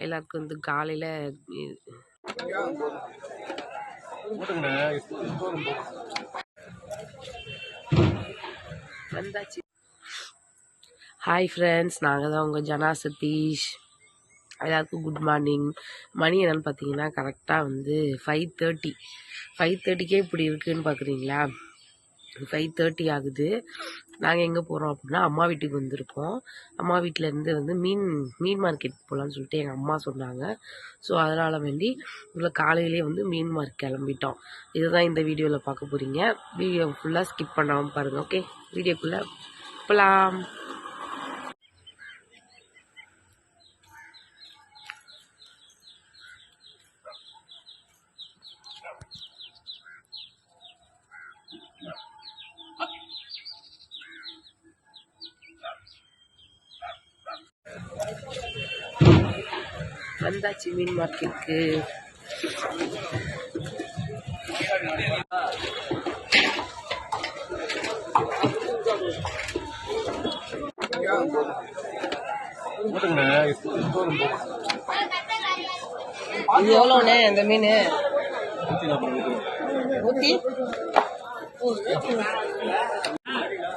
எல்லாருக்கும் வந்து காலையில் வந்தாச்சு. ஹாய் ஃப்ரெண்ட்ஸ், நாங்கள் தான் உங்கள் ஜனா சதீஷ். எல்லாருக்கும் குட் மார்னிங். மணி என்னென்னு பார்த்தீங்கன்னா கரெக்டாக வந்து 5:30 இப்படி இருக்குதுன்னு பார்க்குறீங்களா? 5:30 ஆகுது. நாங்கள் எங்கே போகிறோம் அப்படின்னா அம்மா வீட்டுக்கு வந்திருக்கோம். அம்மா வீட்டிலேருந்து வந்து மீன் மார்க்கெட் போகலான்னு சொல்லிட்டு எங்கள் அம்மா சொன்னாங்க. ஸோ அதனால் வேண்டி இவ்வளோ காலையிலே வந்து மீன் மார்க்கெட் கிளம்பிட்டோம். இதுதான் இந்த வீடியோவில் பார்க்க போகிறீங்க. வீடியோ ஃபுல்லாக ஸ்கிப் பண்ணாமல் பாருங்கள். ஓகே, வீடியோக்குள்ளே போகலாம். வந்தாச்சு மீன் மார்க்கெட்டுக்கு. இது எவ்வளோண்ணே இந்த மீன்?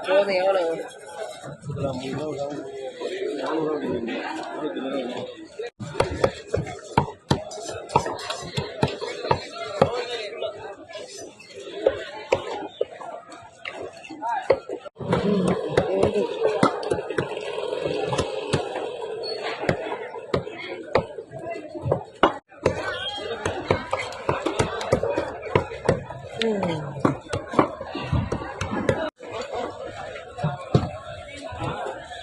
100 எவ்வளோ?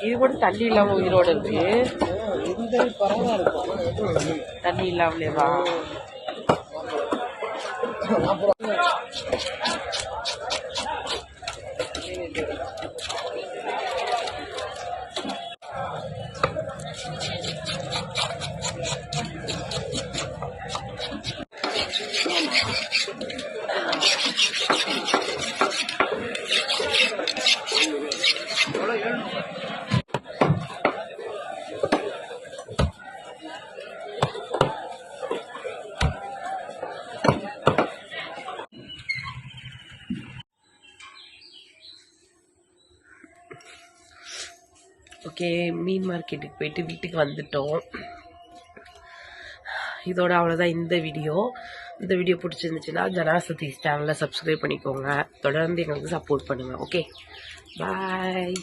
இது கூட தண்ணி இல்லாம உயிரோட இருக்கு. தண்ணி இல்லாமலேவா? ஓகே, மீன் மார்க்கெட்டுக்கு போயிட்டு வீட்டுக்கு வந்துட்டோம். இதோட அவ்வளோதான் இந்த வீடியோ. இந்த வீடியோ பிடிச்சிருந்துச்சுன்னா ஜனா சதீஷ் சேனலை சப்ஸ்கிரைப் பண்ணிக்கோங்க. தொடர்ந்து எங்களுக்கு சப்போர்ட் பண்ணுங்கள். ஓகே, பாய்.